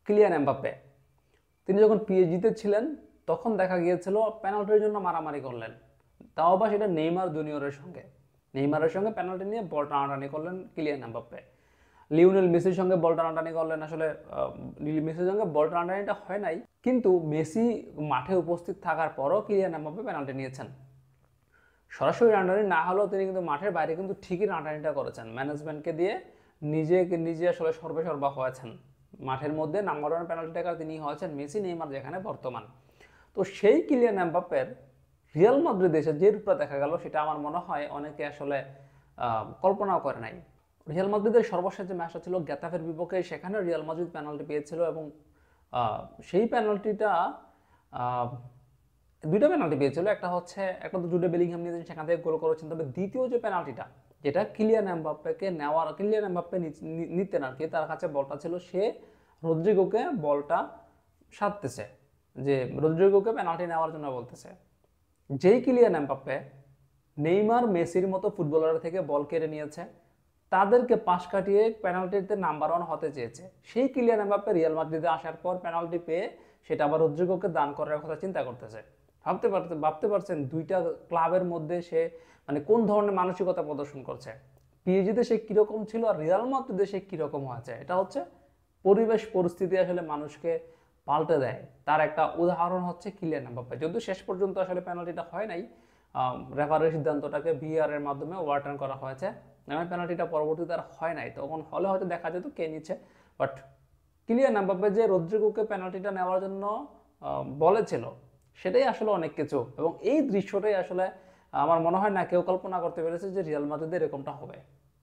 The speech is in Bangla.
Kylian Mbappe. তিনি যখন পিএসজিতে ছিলেন তখন দেখা গিয়েছিল পেনাল্টির জন্য মারামারি করলেন, তাও আবার সেটা নেইমার জুনিয়রের সঙ্গে। নেইমারের সঙ্গে পেনাল্টি নিয়ে বল টানাটানি করলেন কিলিয়ান এমবাপ্পে। লিওনেল মেসির সঙ্গে বল টানাটানি করলেন। আসলে মেসির সঙ্গে বল টানাটানিটা হয় নাই, কিন্তু মেসি মাঠে উপস্থিত থাকার পরও কিলিয়ান এমবাপ্পে পেনাল্টি নিয়েছেন। সরাসরি রানাটানি না হলেও তিনি কিন্তু মাঠের বাইরে কিন্তু ঠিকই রানাটানিটা করেছেন, ম্যানেজমেন্টকে দিয়ে নিজে আসলে সর্বেসর্বা হয়েছেন। মাঠের মধ্যে নাম্বার ওয়ান পেনাল্টি টেকার তিনি হয়েছেন মেসি নেইমার যেখানে বর্তমান। তো সেই কিলিয়ান এমবাপ্পের রিয়াল মাদ্রিদ দেশে যে রূপটা দেখা গেল সেটা আমার মনে হয় অনেকে আসলে কল্পনাও করে নাই। রিয়াল মাদ্রিদের সর্বশেষ যে ম্যাচটা ছিল গেতাফের বিপক্ষে, সেখানে রিয়াল মাদ্রিদ পেনাল্টি পেয়েছিল এবং সেই পেনাল্টিটা দুইটা পেনাল্টি পেয়েছিল। একটা তো জুডে বেলিংহাম নিয়েছেন, সেখান থেকে গোল করেছেন। তবে দ্বিতীয় যে পেনাল্টিটা, যেটা কিলিয়ান এমবাপ্পে নিতেন আর কি, তার কাছে বলটা ছিল, সে রদ্রিগোকে বলটা সাধতেছে, যে রদ্রিগোকে পেনাল্টি নেওয়ার জন্য বলতেছে। যেই কিলিয়ান এমবাপ্পে নেইমার মেসির মতো ফুটবলার থেকে বল কেড়ে নিয়েছে, তাদেরকে পাশ কাটিয়ে পেনাল্টিতে নাম্বার ওয়ান হতে চেয়েছে, সেই কিলিয়ান এমবাপ্পে রিয়াল মাদ্রিদে আসার পর পেনাল্টি পেয়ে সেটা আবার রদ্রিগোকে দান করার কথা চিন্তা করতেছে। ভাবতে পারছেন দুইটা ক্লাবের মধ্যে সে মানে কোন ধরনের মানসিকতা প্রদর্শন করছে। পিএসজিতে সে কিরকম ছিল আর রিয়াল মাদ্রিদে সে কিরকম হয়েছে, এটা হচ্ছে পরিবেশ পরিস্থিতি আসলে মানুষকে পাল্টে দেয়। তার একটা উদাহরণ হচ্ছে কিলিয়ান এমবাপ্পে। যদিও শেষ পর্যন্ত আসলে পেনাল্টিটা হয় নাই, রেফারির সিদ্ধান্তটাকে ভিআর এর মাধ্যমে ওভারটার্ন করা হয়েছে, এবং পেনাল্টিটা পরবর্তীতে আর হয় নাই। তখন হলে হয়তো দেখা যেত কে নিচ্ছে। বাট কিলিয়ান এমবাপ্পে যে রদ্রিগোকে পেনাল্টিটা নেওয়ার জন্য বলেছিল, সেটাই আসলে অনেক কিছু। এবং এই দৃশ্যটাই আসলে আমার মনে হয় না কেউ কল্পনা করতে পেরেছে যে রিয়াল মাদ্রিদে এরকমটা হবে।